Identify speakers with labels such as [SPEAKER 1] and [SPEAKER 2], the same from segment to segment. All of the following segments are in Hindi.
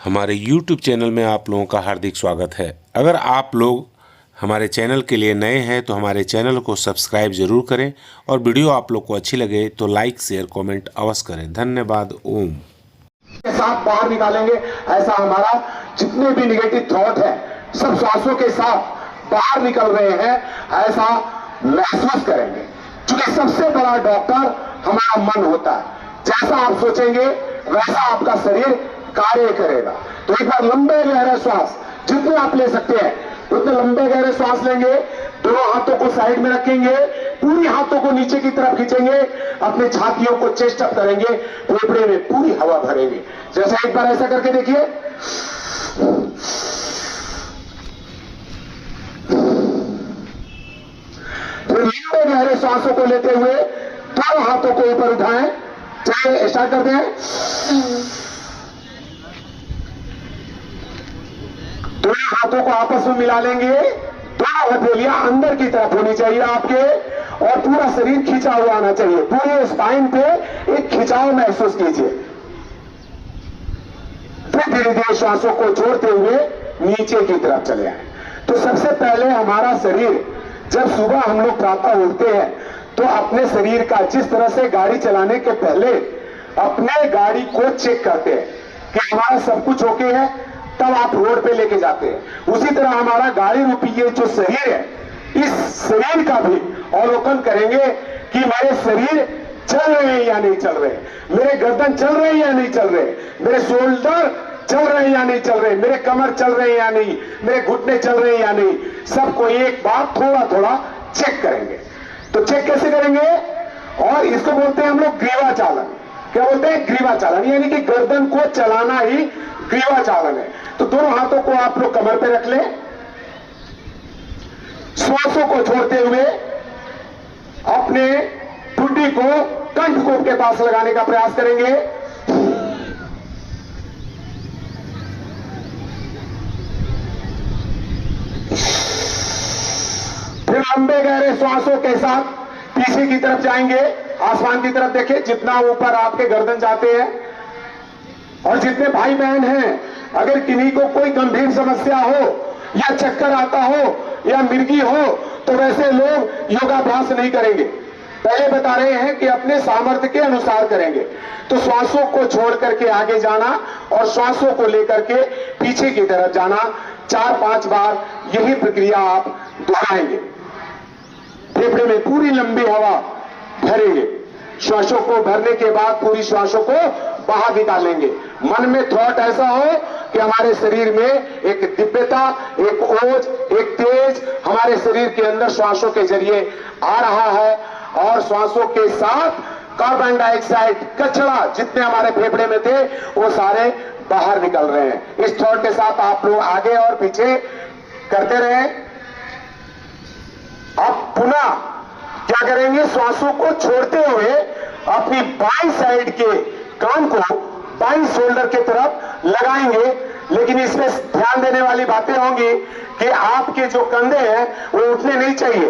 [SPEAKER 1] हमारे YouTube चैनल में आप लोगों का हार्दिक स्वागत है। अगर आप लोग हमारे चैनल के लिए नए हैं तो हमारे चैनल को सब्सक्राइब जरूर करें और वीडियो आप लोग को अच्छी लगे तो लाइक शेयर कमेंट अवश्य करें। धन्यवाद। ओम
[SPEAKER 2] के साथ बाहर निकालेंगे। ऐसा हमारा जितने भी निगेटिव थॉट है सब श्वासों के साथ बाहर निकल रहे हैं, ऐसा महसूस करेंगे। क्योंकि सबसे बड़ा डॉक्टर हमारा मन होता है। जैसा आप सोचेंगे वैसा आपका शरीर कार्य करेगा। तो एक बार लंबे गहरे श्वास जितने आप ले सकते हैं उतने लंबे गहरे श्वास लेंगे। दोनों हाथों को साइड में रखेंगे, पूरी हाथों को नीचे की तरफ खींचेंगे, अपने छातियों को चेस्ट अप करेंगे, फेफड़े में पूरी हवा भरेंगे। जैसे एक बार ऐसा करके देखिए। फिर लंबे गहरे श्वासों को लेते हुए दोनों हाथों को ऊपर उठाएं। चलिए स्टार्ट करते हैं। दोनों हाथों को आपस में मिला लेंगे। दोनों हथेलियां अंदर की तरफ होनी चाहिए आपके और पूरा शरीर खिंचा हुआ आना चाहिए। पूरे स्पाइन पे एक खिंचाव महसूस कीजिए। फिर धीरे धीरे श्वासों को छोड़ते हुए नीचे की तरफ चले आए। तो सबसे पहले हमारा शरीर जब सुबह हम लोग प्रातः उठते हैं तो अपने शरीर का जिस तरह से गाड़ी चलाने के पहले अपने गाड़ी को चेक करते हैं कि हमारा सब कुछ ओके है, तब आप रोड पे लेके जाते हैं। उसी तरह हमारा गाड़ी रूपी ये जो शरीर है, इस शरीर का भी अवलोकन करेंगे कि मेरे शरीर चल रहे हैं या नहीं चल रहे, मेरे गर्दन चल रहे हैं या नहीं चल रहे, मेरे शोल्डर चल रहे हैं या नहीं चल रहे, मेरे कमर चल रहे हैं या नहीं, मेरे घुटने चल रहे हैं या नहीं। सबको एक बार थोड़ा थोड़ा चेक करेंगे। तो चेक कैसे करेंगे? और इसको बोलते हैं हम लोग ग्रीवा चालन। क्या बोलते हैं? ग्रीवा चालन, यानी कि गर्दन को चलाना ही ग्रीवा चालन है। तो दोनों हाथों को आप लोग कमर पे रख लें। श्वासों को छोड़ते हुए अपने ठुड्डी को कंठकोट के पास लगाने का प्रयास करेंगे। फिर लंबे गहरे श्वासों के साथ पीछे की तरफ जाएंगे, आसमान की तरफ देखें। जितना ऊपर आपके गर्दन जाते हैं और जितने भाई बहन हैं, अगर किन्हीं को कोई गंभीर समस्या हो या चक्कर आता हो या मिर्गी हो तो वैसे लोग योगाभ्यास नहीं करेंगे। पहले बता रहे हैं कि अपने सामर्थ्य के अनुसार करेंगे। तो श्वासों को छोड़ करके आगे जाना और श्वासों को लेकर के पीछे की तरफ जाना 4-5 बार, यही प्रक्रिया आप दोहराएंगे। फेफड़े में पूरी लंबी हवा भरेंगे। श्वासों को भरने के बाद पूरी श्वासों को बाहर निकालेंगे। मन में थॉट ऐसा हो कि हमारे शरीर में एक दिव्यता, एक ओज, एक तेज हमारे शरीर के अंदर श्वासों के जरिए आ रहा है और श्वासों के साथ कार्बन डाइऑक्साइड कचरा जितने हमारे फेफड़े में थे वो सारे बाहर निकल रहे हैं। इस थॉट के साथ आप लोग आगे और पीछे करते रहें। अब पुनः क्या करेंगे? श्वासों को छोड़ते हुए अपनी बाईं साइड के कान को बाईं शोल्डर की तरफ लगाएंगे। लेकिन इसमें ध्यान देने वाली बातें होंगी कि आपके जो कंधे हैं वो उठने नहीं चाहिए,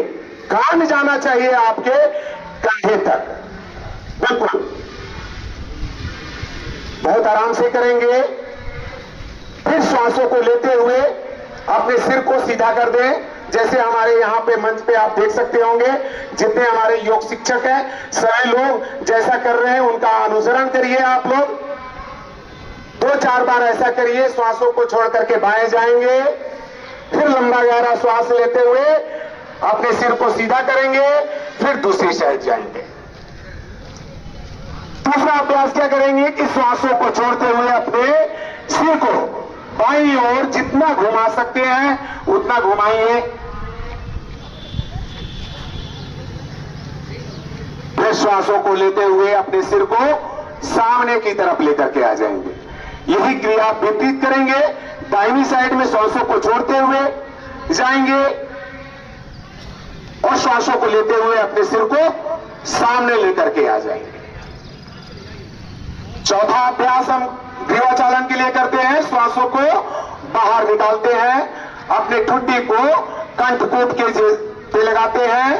[SPEAKER 2] कान जाना चाहिए आपके कंधे तक। बिल्कुल बहुत आराम से करेंगे। फिर श्वासों को लेते हुए अपने सिर को सीधा कर दें। जैसे हमारे यहाँ पे मंच पे आप देख सकते होंगे जितने हमारे योग शिक्षक हैं सभी लोग जैसा कर रहे हैं उनका अनुसरण करिए। आप लोग 2-4 बार ऐसा करिए। श्वासों को छोड़ करके बाएं जाएंगे। फिर लंबा गहरा श्वास लेते हुए अपने सिर को सीधा करेंगे। फिर दूसरी साइड जाएंगे। दूसरा अभ्यास क्या करेंगे कि श्वासों को छोड़ते हुए अपने सिर को बाईं ओर जितना घुमा सकते हैं उतना घुमाइए। फिर श्वासों को लेते हुए अपने सिर को सामने की तरफ लेकर के आ जाएंगे। यही क्रिया विपरीत करेंगे। दाहिनी साइड में श्वासों को छोड़ते हुए जाएंगे और श्वासों को लेते हुए अपने सिर को सामने लेकर के आ जाएंगे। चौथा अभ्यास हम ग्रीवा चालन के लिए करते हैं। श्वासों को बाहर निकालते हैं, अपने ठुड्डी को कंठकोट के पे लगाते हैं।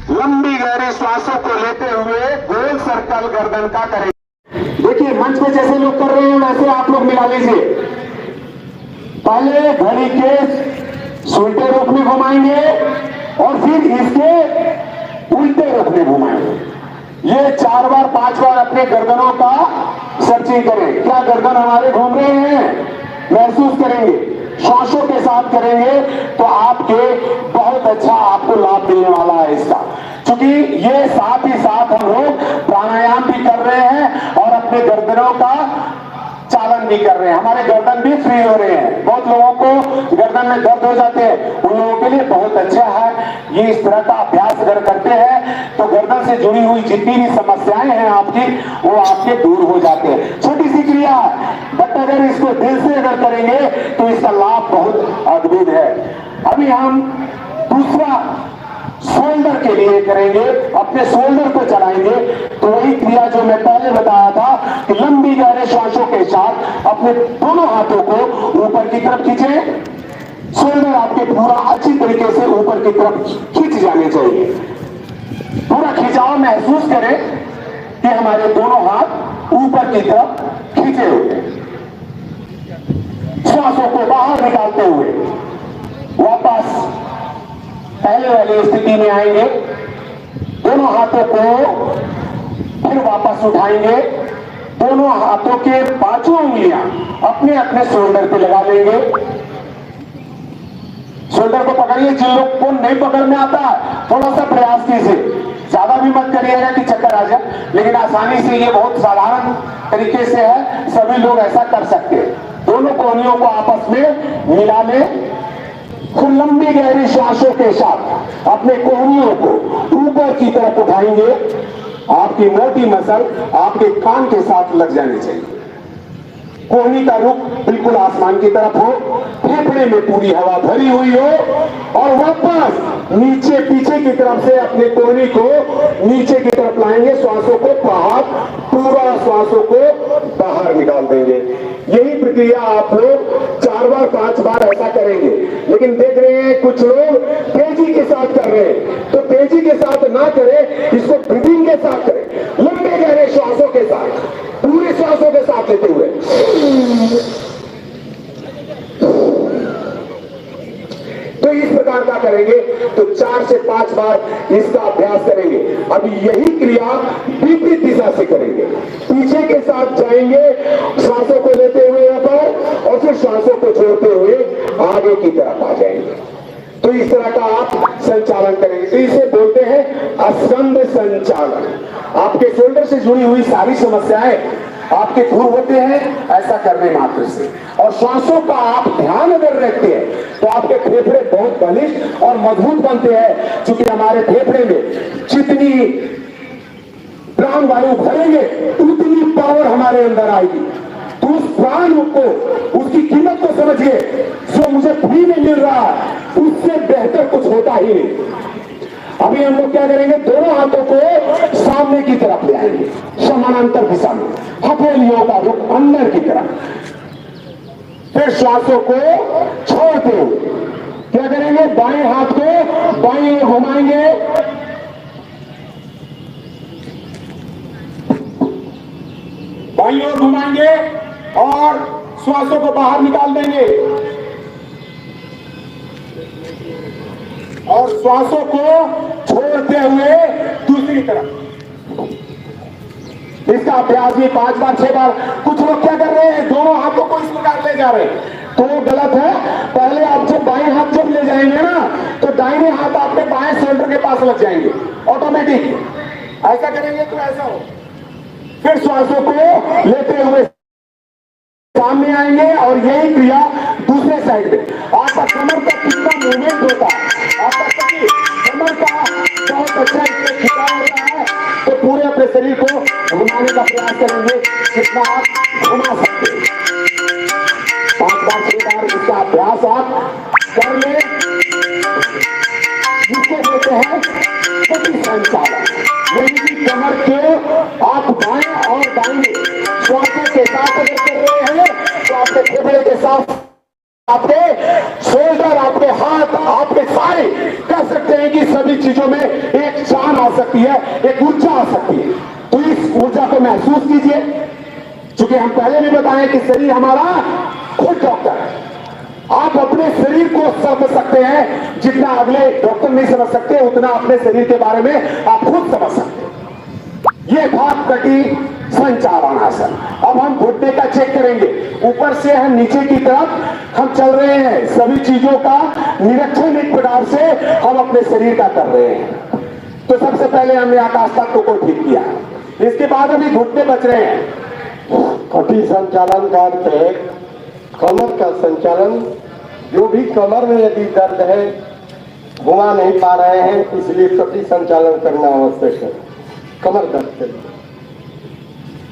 [SPEAKER 2] लंबी गहरी श्वासों को लेते हुए गोल सर्कल गर्दन का करें। देखिए मंच पे जैसे लोग कर रहे हैं वैसे आप लोग मिला लीजिए, पहले घड़ी के उल्टे रुख में घुमाएंगे और फिर इसके उल्टे रुख में घुमाएंगे। ये 4 बार 5 बार अपने गर्दनों का सर्चिंग करें। क्या गर्दन हमारे घूम रहे हैं? महसूस करेंगे, श्वासों के साथ करेंगे तो आपके बहुत अच्छा आपको लाभ मिलने वाला है इसका। क्योंकि ये साथ ही साथ हम लोग प्राणायाम भी कर रहे हैं और अपने गर्दनों का चालन भी कर रहे हैं, हमारे गर्दन भी फ्री हो रहे हैं। बहुत लोगों को गर्दन में दर्द हो जाते हैं, उन लोगों के लिए बहुत अच्छा है ये इस तरह का अभ्यास अगर करते हैं तो गर्दन से जुड़ी हुई जितनी भी समस्याएं हैं आपकी वो आपके दूर हो जाते हैं। छोटी सी क्रिया है बट अगर इसको दिल से अगर करेंगे तो इसका लाभ बहुत अद्भुत है। अभी हम दूसरा शोल्डर के लिए करेंगे, अपने शोल्डर को चलाएंगे। तो वही क्रिया जो मैं पहले बताया था कि लंबी गहरे श्वासों के साथ अपने दोनों हाथों को ऊपर की तरफ खींचे। शोल्डर आपके पूरा अच्छी तरीके से ऊपर की तरफ खींच जाने चाहिए। पूरा खिंचाव महसूस करें कि हमारे दोनों हाथ ऊपर की तरफ खींचे हुए, श्वासों को बाहर निकालते हुए वापस पहले वाली स्थिति में आएंगे। दोनों हाथों को फिर वापस उठाएंगे, दोनों हाथों के पांचों उंगलियां अपने अपने शोल्डर पे लगा लेंगे। शोल्डर को पकड़िए, जिन लोग को नहीं पकड़ में आता है थोड़ा सा प्रयास कीजिए, ज्यादा भी मत करिएगा कि चक्कर आ जाए, लेकिन आसानी से ये बहुत साधारण तरीके से है, सभी लोग ऐसा कर सकते हैं। दोनों कोहनियों को आपस में मिला लें, फिर लंबी गहरी श्वासों के साथ अपने कोहनियों को ऊपर की तरफ उठाएंगे। आपकी मोटी मसल आपके कान के साथ लग जानी चाहिए। कोहनी का रुख बिल्कुल आसमान की तरफ हो, फेफड़े में पूरी हवा भरी हुई हो और वापस नीचे पीछे की तरफ से अपने कोहनी को नीचे की तरफ लाएंगे। श्वासों को बाहर, पूरा श्वासों को बाहर निकाल देंगे। यही प्रक्रिया आप लोग 4 बार 5 बार ऐसा करेंगे। लेकिन देख रहे हैं कुछ लोग तेजी के साथ कर रहे हैं, तो तेजी के साथ ना करें, इसको ब्रीदिंग के साथ करें, लंबे गहरे श्वासों के साथ, पूरे श्वासों के साथ लेते हुए। तो इस प्रकार का करेंगे तो 4 से 5 बार इसका अभ्यास करेंगे। अभी यही क्रिया विपरीत दिशा से करेंगे, पीछे के साथ जाएंगे, श्वासों को लेते हुए ऊपर और फिर श्वासों को छोड़ते हुए आगे की तरफ आ जाएंगे। तो इस तरह का आप संचालन करेंगे। तो इसे बोलते हैं स्कंद संचालन। आपके शोल्डर से जुड़ी हुई सारी समस्याएं आपके दूर होते हैं ऐसा करने मात्र से। और श्वासों का आप ध्यान अगर रखते हैं तो आपके फेफड़े बहुत बलिष्ठ और मजबूत बनते हैं। क्योंकि हमारे फेफड़े में जितनी प्राण वायु भरेंगे उतनी पावर हमारे अंदर आएगी। तो उस प्राण को, उसकी कीमत को समझिए, जो मुझे फ्री में मिल रहा है उससे बेहतर कुछ होता ही नहीं। अभी हम लोग क्या करेंगे, दोनों हाथों को सामने की तरफ ले आएंगे, समानांतर दिशा में, हथेलियों का रुख अंदर की तरफ। फिर श्वासों को छोड़ते हुए क्या करेंगे, बाएं हाथ को बाएं ओर घुमाएंगे, बाईं ओर घुमाएंगे और श्वासों को बाहर निकाल देंगे और श्वासों को छोड़ते हुए दूसरी तरफ। इसका अभ्यास भी 5 बार 6 बार। कुछ लोग क्या कर रहे हैं, दोनों हाथों को इस प्रकार ले जा रहे हैं, तो वो गलत है। पहले आप जब बाएं हाथ जब ले जाएंगे ना तो दाहिने हाथ आपके बाएं शोल्डर के पास लग जाएंगे ऑटोमेटिक। ऐसा करेंगे तो ऐसा हो। फिर श्वासों को लेते हुए सामने आएंगे और यही क्रिया दूसरे साइड में। आपका कमर का कितना मूवमेंट होता है, आपका कमर का बहुत अच्छा इसमें खिंचाव होता है। तो पूरे अपने शरीर को घुमाने का प्रयास करेंगे जितना आप घुमा सकते हैं। 5 बार 6 बार इसका अभ्यास आप कर लें, जिसको कहते हैं गति संचालन। यानी कि कमर के आप बाएं और दाहिने श्वासों के साथ अगर कर रहे हैं तो आपके फेफड़े के साथ आपके शोल्डर, आपके हाथ, आपके सारे कह सकते हैं कि सभी चीजों में एक जान आ सकती है, एक ऊर्जा आ सकती है। तो इस ऊर्जा को महसूस कीजिए। क्योंकि हम पहले भी बताएं कि शरीर हमारा खुद डॉक्टर है। आप अपने शरीर को समझ सकते हैं जितना अगले डॉक्टर नहीं समझ सकते, उतना अपने शरीर के बारे में आप खुद समझ सकते हैं। ये भाग कटी संचालन आसन। अब हम घुटने का चेक करेंगे, ऊपर से हम नीचे की तरफ हम चल रहे हैं, सभी चीजों का निरीक्षण एक प्रकार से हम अपने शरीर का कर रहे हैं। तो सबसे पहले हमने आकाश तत्व को ठीक किया, इसके बाद अभी घुटने बच रहे हैं।
[SPEAKER 3] कटी संचालन का अर्थ है कमर का संचालन। जो भी कमर में यदि दर्द है, घुमा नहीं पा रहे हैं, इसलिए कटी संचालन करना आवश्यक है कमर दर्द के लिए।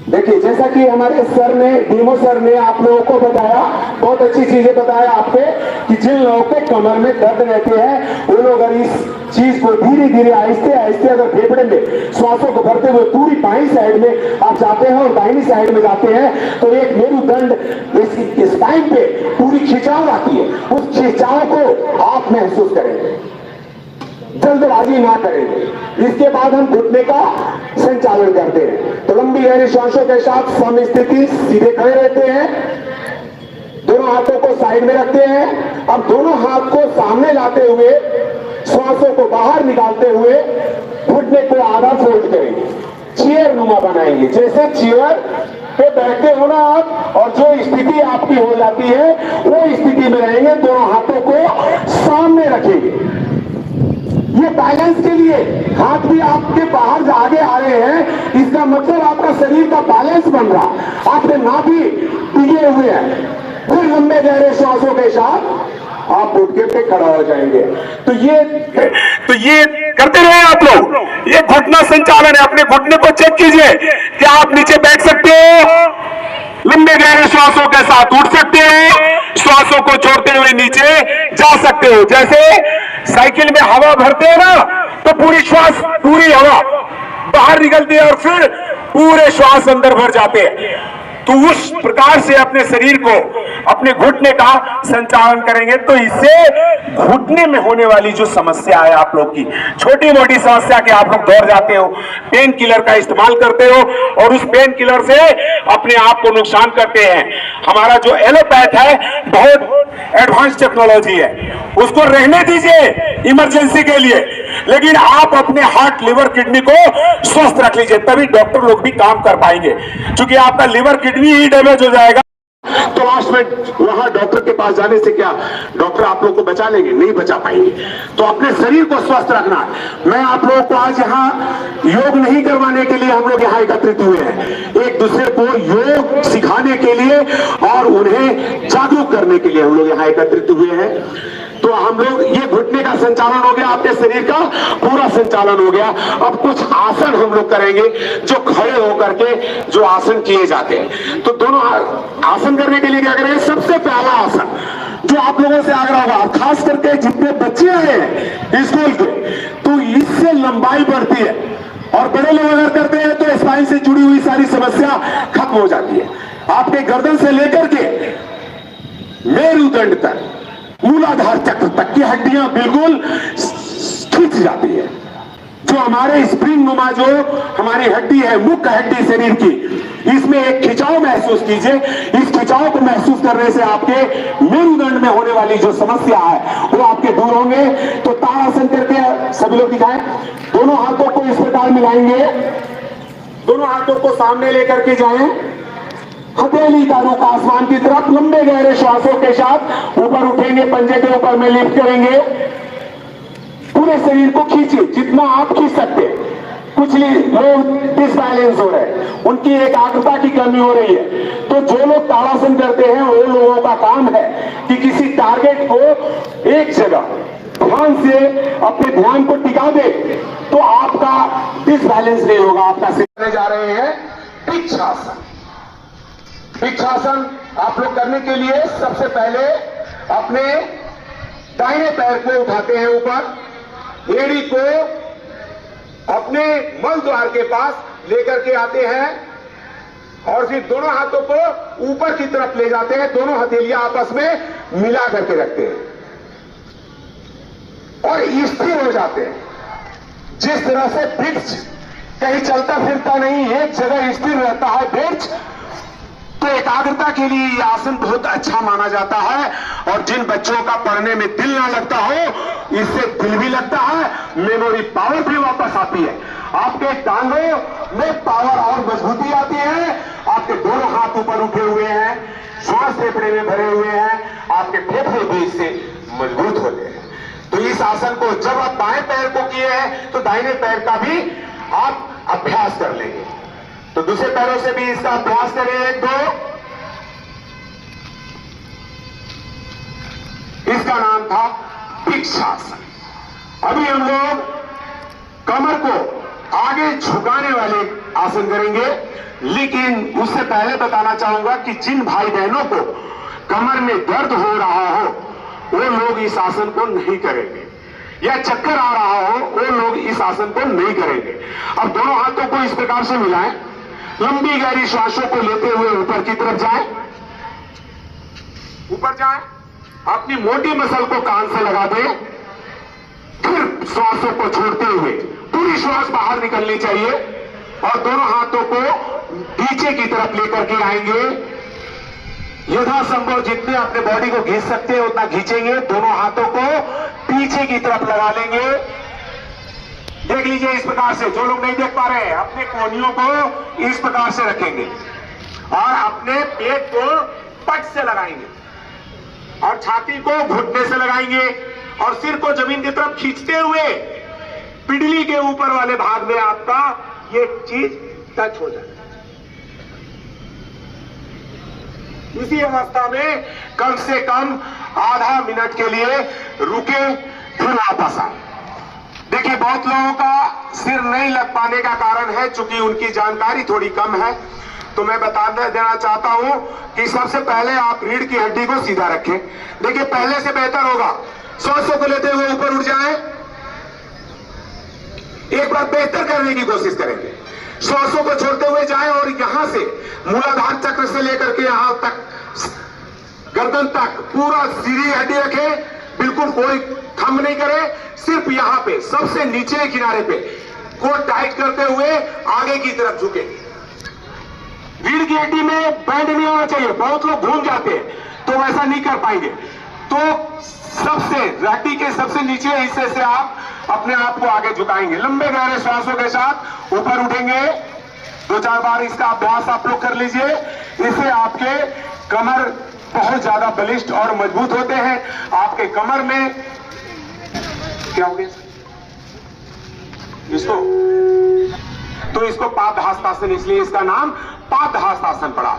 [SPEAKER 2] देखिए, जैसा कि हमारे सर ने, डीमो सर ने आप लोगों को बताया, बहुत अच्छी चीजें बताया आपके, कि जिन लोगों के कमर में दर्द रहते हैं वो लोग अगर इस चीज को धीरे धीरे आहिस्ते आहिस्ते अगर फेफड़े में श्वासों को भरते हुए पूरी बाईं साइड में आप जाते हैं और दाहिनी साइड में जाते हैं, तो एक मेरुदंड स्पाइन पे पूरी खिंचाव आती है। उस खिंचाव को आप महसूस करेंगे, जल्दबाजी ना करेंगे। इसके बाद हम घुटने का संचालन करते हैं। तो लंबी गहरी सांसों के साथ समस्थिति, सीधे खड़े रहते हैं, दोनों हाथों को साइड में रखते हैं। अब दोनों हाथ को सामने लाते हुए श्वासों को बाहर निकालते हुए घुटने को आधा फोल्ड करेंगे, चेयर नुमा बनाएंगे, जैसे चेयर पे बैठते हो ना आप, और जो स्थिति आपकी हो जाती है वो स्थिति में रहेंगे। दोनों हाथों को सामने रखेंगे। ये बैलेंस के लिए हाथ भी आपके बाहर आगे आ रहे हैं, इसका मतलब आपका शरीर का बैलेंस बन रहा, आपके नाभि टिके हुए हैं। फिर लंबे गहरे श्वासों के साथ आप उठ के पे खड़ा हो जाएंगे। तो ये करते रहे आप लोग। ये घुटना संचालन है। अपने घुटने को चेक कीजिए, क्या आप नीचे बैठ सकते हो? लंबे गहरे श्वासों के साथ उठ सकते हो, श्वासों को छोड़ते हुए नीचे जा सकते हो। जैसे साइकिल में हवा भरते हैं ना, तो पूरी श्वास, पूरी हवा बाहर निकलती है और फिर पूरे श्वास अंदर भर जाते हैं। तो उस प्रकार से अपने शरीर को, अपने घुटने का संचालन करेंगे, तो इससे घुटने में होने वाली जो समस्या है आप लोग की, छोटी मोटी समस्या के आप लोग दौड़ जाते हो, पेन किलर का इस्तेमाल करते हो और उस पेन किलर से अपने आप को नुकसान करते हैं। हमारा जो एलोपैथ है बहुत एडवांस टेक्नोलॉजी है, उसको रहने दीजिए इमरजेंसी के लिए, लेकिन आप अपने हार्ट, लिवर, किडनी को स्वस्थ रख लीजिए, तभी डॉक्टर लोग भी काम कर पाएंगे। क्योंकि आपका लिवर, किडनी ही डैमेज हो जाएगा तो लास्ट में वहां डॉक्टर के पास जाने से क्या डॉक्टर आप लोग को बचा लेंगे? नहीं बचा पाएंगे। तो अपने शरीर को स्वस्थ रखना। मैं आप लोगों को आज यहाँ योग नहीं करवाने के लिए हम लोग यहाँ एकत्रित हुए हैं, एक दूसरे को योग सिखाने के लिए और उन्हें जागरूक करने के लिए हम लोग यहाँ एकत्रित हुए हैं। तो हम लोग, ये घुटने का संचालन हो गया, आपके शरीर का पूरा संचालन हो गया। अब कुछ आसन हम लोग करेंगे जो खड़े होकर के जो आसन किए जाते हैं। तो दोनों आसन करने के लिए क्या करेंगे? सबसे पहला आसन जो आप लोगों से आग्रह होगा, खास करके जितने बच्चे आए हैं स्कूल के, तो इससे लंबाई बढ़ती है और बड़े लोग अगर करते हैं तो स्पाइन से जुड़ी हुई सारी समस्या खत्म हो जाती है। आपके गर्दन से लेकर के मेरुदंड तक, मूलाधार चक्र तक की हड्डियां बिल्कुल खींच जाती है। जो हमारे स्प्रिंग नुमा जो हमारी हड्डी है, मुख्य हड्डी शरीर की, इसमें एक खिंचाव महसूस कीजिए। इस खिंचाव को महसूस करने से आपके मेरुदंड में होने वाली जो समस्या है वो आपके दूर होंगे। तो ताड़ासन करके सभी लोग दिखाएं। दोनों हाथों को इस प्रकार मिलाएंगे, दोनों हाथों को सामने लेकर के जाएं, हथेली का रुख आसमान की तरफ, लंबे गहरे श्वासों के साथ ऊपर उठेंगे, पंजे के ऊपर में लिफ्ट करेंगे, पूरे शरीर को खींचिए जितना आप खींच सकते हैं। कुछ लोग डिसबैलेंस हो रहे हैं, उनकी एकाग्रता की कमी हो रही है। तो जो लोग ताड़ासन करते हैं वो लोगों का काम है कि किसी टारगेट को एक जगह ध्यान से अपने ध्यान को टिका दे, तो आपका डिसबैलेंस नहीं होगा। आपका सीखने जा रहे हैं वृक्षासन। वृक्षासन आप लोग करने के लिए सबसे पहले अपने दाहिने पैर को उठाते हैं ऊपर, एड़ी को अपने मल द्वार के पास लेकर के आते हैं और फिर दोनों हाथों को ऊपर की तरफ ले जाते हैं, दोनों हथेलियां आपस में मिला करके रखते हैं और स्थिर हो जाते हैं। जिस तरह से वृक्ष कहीं चलता फिरता नहीं, एक जगह स्थिर रहता है वृक्ष, तो एकाग्रता के लिए ये आसन बहुत अच्छा माना जाता है। और जिन बच्चों का पढ़ने में दिल ना लगता हो, इससे दिल भी लगता है, मेमोरी पावर भी वापस आती है, आपके टांगों में पावर और मजबूती आती है, आपके दोनों हाथ ऊपर उठे हुए हैं, श्वास फेफड़े में भरे हुए हैं, आपके फेफड़े भी इससे मजबूत होते हैं। तो इस आसन को जब आप बाएं पैर को किए हैं तो दाहिने पैर का भी आप अभ्यास कर लेंगे। तो दूसरे पैरों से भी इसका अभ्यास करें। 1 2। इसका नाम था भिक्षासन। अभी हम लोग कमर को आगे झुकाने वाले आसन करेंगे, लेकिन उससे पहले बताना चाहूंगा कि जिन भाई बहनों को कमर में दर्द हो रहा हो वो लोग इस आसन को नहीं करेंगे, या चक्कर आ रहा हो वो लोग इस आसन को नहीं करेंगे। अब दोनों हाथों को इस प्रकार से मिलाएं, लंबी गहरी श्वासों को लेते हुए ऊपर की तरफ जाएं, ऊपर जाएं, अपनी मोटी मसल को कान से लगा दें, फिर श्वासों को छोड़ते हुए पूरी श्वास बाहर निकलनी चाहिए और दोनों हाथों को पीछे की तरफ लेकर के आएंगे। यथासंभव जितने अपने बॉडी को खींच सकते हैं उतना खींचेंगे, दोनों हाथों को पीछे की तरफ लगा लेंगे। देख लीजिए इस प्रकार से, जो लोग नहीं देख पा रहे हैं अपने कोहनियों को इस प्रकार से रखेंगे और अपने पेट को पट से लगाएंगे और छाती को घुटने से लगाएंगे और सिर को जमीन की तरफ खींचते हुए पिडली के ऊपर वाले भाग में आपका ये चीज टच हो जाए। इसी अवस्था में कम से कम आधा मिनट के लिए रुके, फिर वापस आए। देखिए बहुत लोगों का सिर नहीं लग पाने का कारण है चूंकि उनकी जानकारी थोड़ी कम है, तो मैं बता देना चाहता हूं कि सबसे पहले आप रीढ़ की हड्डी को सीधा रखें। देखिए पहले से बेहतर होगा, श्वासों को लेते हुए ऊपर उठ जाएं, एक बार बेहतर करने की कोशिश करेंगे, श्वासों को छोड़ते हुए जाएं और यहां से मूलाधार चक्र से लेकर के यहां तक गर्दन तक पूरा सीधी हड्डी रखें, बिल्कुल कोई थंब नहीं करें, सिर्फ यहां पे सबसे नीचे किनारे पे को टाइट करते हुए आगे की तरफ झुके। रीढ़ की हड्डी में बैंड नहीं होना चाहिए, बहुत लोग घूम जाते हैं तो वैसा नहीं कर पाएंगे। तो सबसे हड्डी के सबसे निचले हिस्से से आप अपने आप को आगे झुकाएंगे, लंबे गहरे श्वासों के साथ ऊपर उठेंगे। 2-4 बार इसका अभ्यास आप लोग कर लीजिए, इससे आपके कमर बहुत ज्यादा बलिष्ठ और मजबूत होते हैं। आपके कमर में क्या हो गया इसको, तो इसको पादहस्तासन, इसलिए इसका नाम पादहस्तासन पड़ा।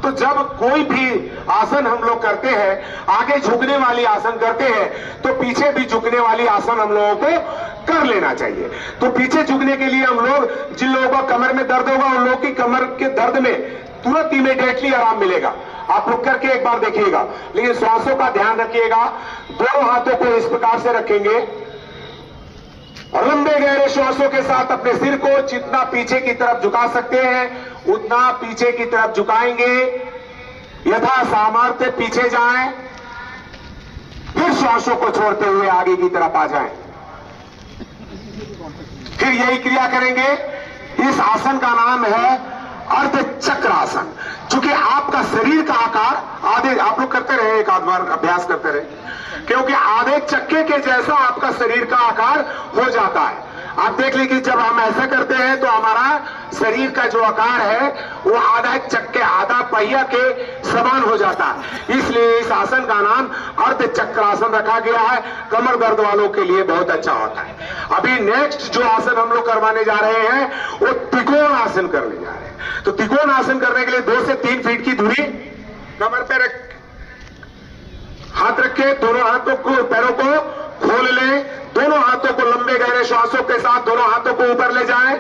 [SPEAKER 2] तो जब कोई भी आसन हम लोग करते हैं, आगे झुकने वाली आसन करते हैं, तो पीछे भी झुकने वाली आसन हम लोगों को कर लेना चाहिए। तो पीछे झुकने के लिए हम लोग, जिन लोगों को कमर में दर्द होगा उन लोगों की कमर के दर्द में तुरंत इमीडिएटली आराम मिलेगा। आप लोग करके एक बार देखिएगा, लेकिन श्वासों का ध्यान रखिएगा। दोनों हाथों को इस प्रकार से रखेंगे और लंबे गहरे श्वासों के साथ अपने सिर को जितना पीछे की तरफ झुका सकते हैं उतना पीछे की तरफ झुकाएंगे, यथा सामर्थ्य पीछे जाएं, फिर श्वासों को छोड़ते हुए आगे की तरफ आ जाएं। फिर यही क्रिया करेंगे। इस आसन का नाम है अर्ध चक्रासन। चूंकि आपका शरीर का आकार आधे, आप लोग करते रहे, एक आध बार अभ्यास करते रहे, क्योंकि आधे चक्के के जैसा आपका शरीर का आकार हो जाता है। आप देख लीजिए जब हम ऐसा करते हैं तो हमारा शरीर का जो आकार है वो आधा चक्के, आधा पहिया के समान हो जाता है। इसलिए इस आसन का नाम अर्ध चक्रासन रखा गया है। कमर दर्द वालों के लिए बहुत अच्छा होता है। अभी नेक्स्ट जो आसन हम लोग करवाने जा रहे हैं वो त्रिकोण आसन करने जा रहे हैं। तो त्रिकोण आसन करने के लिए 2 से 3 फीट की दूरी कमर पे हाथ रखे, दोनों हाथों को, पैरों को खोल लें, दोनों हाथों को लंबे गहरे श्वासों के साथ दोनों हाथों को ऊपर ले जाएं,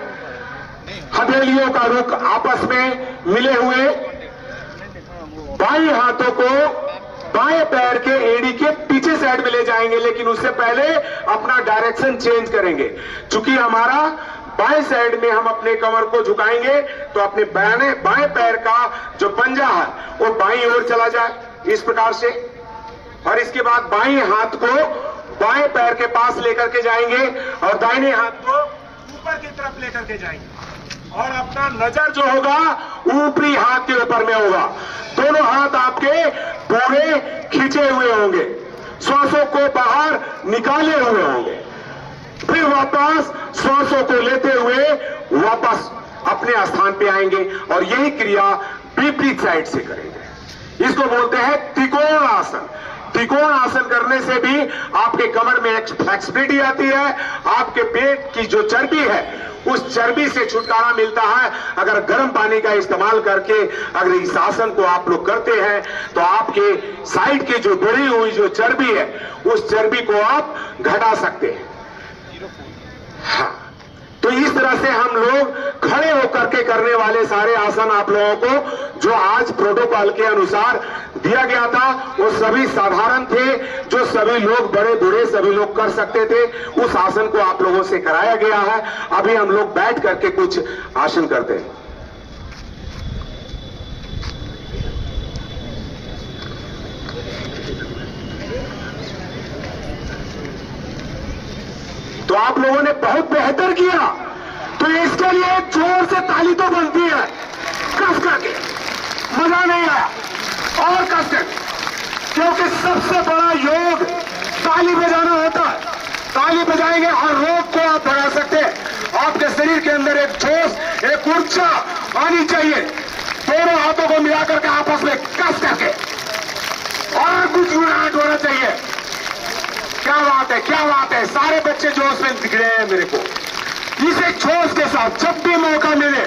[SPEAKER 2] हथेलियों का रुख आपस में मिले हुए, बाएं हाथों को बाएं पैर के एड़ी के पीछे साइड में ले जाएंगे, लेकिन उससे पहले अपना डायरेक्शन चेंज करेंगे। चूंकि हमारा बाएं साइड में हम अपने कमर को झुकाएंगे तो अपने बाएं पैर का जो पंजा है वो बाईं ओर चला जाए इस प्रकार से, और इसके बाद बाएं हाथ को बाएं पैर के पास लेकर के जाएंगे और दाहिने हाथ को ऊपर की तरफ लेकर के जाएंगे। और अपना नजर जो होगा ऊपरी हाथ के ऊपर में होगा। दोनों हाथ आपके पूरे खींचे हुए होंगे, श्वासों को बाहर निकाले हुए होंगे। फिर वापस श्वासों को लेते हुए वापस अपने स्थान पे आएंगे और यही क्रिया विपरीत साइड से करेंगे। इसको बोलते हैं त्रिकोण आसन। त्रिकोण आसन करने से भी आपके कमर में एक फ्लेक्सिबिलिटी आती है, आपके पेट की जो चर्बी है उस चर्बी से छुटकारा मिलता है। अगर गर्म पानी का इस्तेमाल करके अगर इस आसन को आप लोग करते हैं तो आपके साइड की जो बढ़ी हुई जो चर्बी है उस चर्बी को आप घटा सकते हैं। हाँ, तो इस तरह से हम लोग खड़े होकर के करने वाले सारे आसन आप लोगों को जो आज प्रोटोकॉल के अनुसार दिया गया था वो सभी साधारण थे, जो सभी लोग बड़े बूढ़े सभी लोग कर सकते थे। उस आसन को आप लोगों से कराया गया है। अभी हम लोग बैठ करके कुछ आसन करते हैं। तो आप लोगों ने बहुत बेहतर किया, तो इसके लिए जोर से ताली तो बनती है, कस करके। मजा नहीं आया और कस करके, क्योंकि सबसे बड़ा योग ताली बजाना होता है। ताली बजाएंगे हर रोग को आप भगा सकते हैं। आपके शरीर के अंदर एक जोश, एक ऊर्जा आनी चाहिए। दोनों हाथों को मिलाकर के आपस में कस करके और कुछ गुड़ाहट होना चाहिए। क्या बात है, क्या बात है। सारे बच्चे जोश में दिख रहे हैं मेरे को। इसे जोश के साथ जब भी मौका मिले,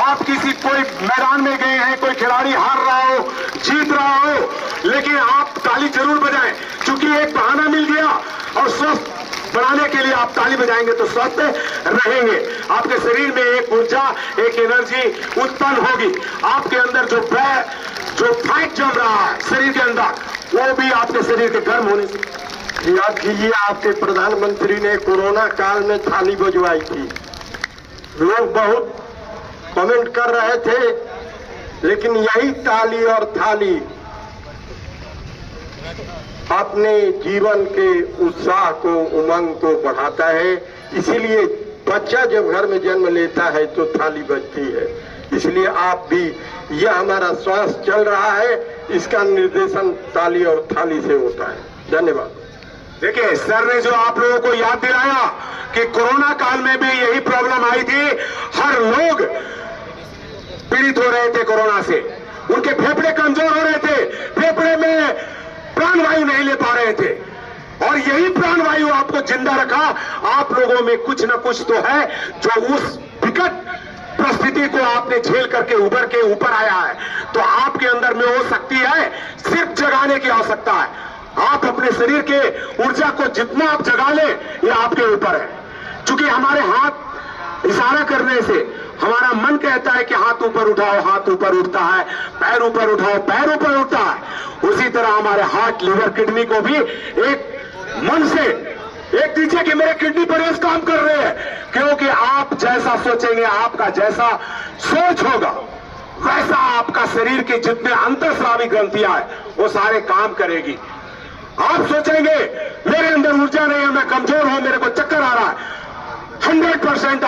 [SPEAKER 2] आप किसी कोई मैदान में गए हैं, कोई खिलाड़ी हार रहा हो, जीत रहा हो, लेकिन आप ताली जरूर बजाएं, क्योंकि एक बहाना मिल गया। और स्वस्थ बढ़ाने के लिए आप ताली बजाएंगे तो स्वस्थ रहेंगे। आपके शरीर में एक ऊर्जा, एक एनर्जी उत्पन्न होगी। आपके अंदर जो फैट जम रहा है शरीर के अंदर, वो भी आपके शरीर के गर्म होने से।
[SPEAKER 3] याद कीजिए, आपके प्रधानमंत्री ने कोरोना काल में थाली बजवाई थी। लोग बहुत कमेंट कर रहे थे, लेकिन यही ताली और थाली अपने जीवन के उत्साह को, उमंग को बढ़ाता है। इसीलिए बच्चा जब घर में जन्म लेता है तो थाली बजती है। इसलिए आप भी, यह हमारा श्वास चल रहा है, इसका निर्देशन ताली और थाली से होता है। धन्यवाद।
[SPEAKER 2] देखिए, सर ने जो आप लोगों को याद दिलाया कि कोरोना काल में भी यही प्रॉब्लम आई थी। हर लोग पीड़ित हो रहे थे कोरोना से, उनके फेफड़े कमजोर हो रहे थे, फेफड़े में प्राणवायु नहीं ले पा रहे थे, और यही प्राणवायु आपको जिंदा रखा। आप लोगों में कुछ न कुछ तो है जो उस विकट परिस्थिति को आपने झेल करके उभर के ऊपर आया है। तो आपके अंदर में वो शक्ति है, सिर्फ जगाने की आवश्यकता है। आप अपने शरीर के ऊर्जा को जितना आप जगा लें, ये आपके ऊपर है। क्योंकि हमारे हाथ इशारा करने से हमारा मन कहता है कि हाथ ऊपर उठाओ, हाथ ऊपर उठता है, पैर ऊपर उठाओ, पैर ऊपर उठता है। उसी तरह हमारे हार्ट, लिवर, किडनी को भी एक मन से एक दीजिए कि मेरे किडनी पर इस काम कर रहे हैं, क्योंकि आप जैसा सोचेंगे, आपका जैसा सोच होगा, वैसा आपका शरीर के जितने अंतर्स्रावी ग्रंथियां हैं वो सारे काम करेगी। आप सोचेंगे मेरे अंदर ऊर्जा नहीं है, मैं कमजोर हूं, मेरे को चक्कर आ रहा है, 100%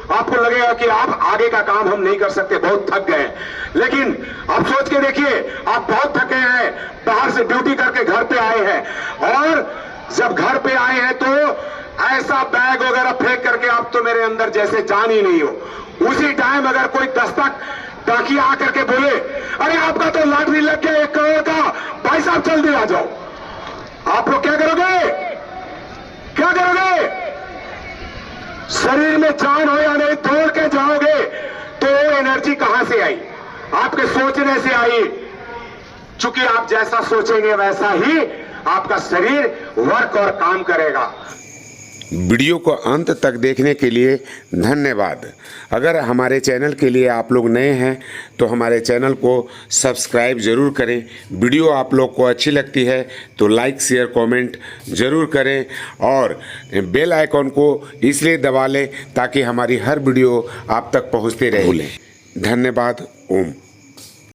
[SPEAKER 2] आपको लगेगा कि आप आगे का काम हम नहीं कर सकते, बहुत थक गए। लेकिन आप सोच के देखिए, आप बहुत थके हैं, बाहर से ड्यूटी करके घर पे आए हैं, और जब घर पे आए हैं तो ऐसा बैग वगैरह फेंक करके आप तो मेरे अंदर जैसे जान ही नहीं हो। उसी टाइम अगर कोई दस्तक डाकिया आकर के बोले, अरे आपका तो लॉटरी लग गया 1 करोड़ का, भाई साहब जल्दी आ जाओ, आप लोग क्या करोगे? क्या करोगे? शरीर में जान हो या नहीं, दौड़ के जाओगे। तो एनर्जी कहां से आई? आपके सोचने से आई। चूंकि आप जैसा सोचेंगे वैसा ही आपका शरीर वर्क और काम करेगा।
[SPEAKER 1] वीडियो को अंत तक देखने के लिए धन्यवाद। अगर हमारे चैनल के लिए आप लोग नए हैं तो हमारे चैनल को सब्सक्राइब ज़रूर करें। वीडियो आप लोग को अच्छी लगती है तो लाइक, शेयर, कमेंट ज़रूर करें, और बेल आइकॉन को इसलिए दबा लें ताकि हमारी हर वीडियो आप तक पहुंचते रहे। धन्यवाद। ओम।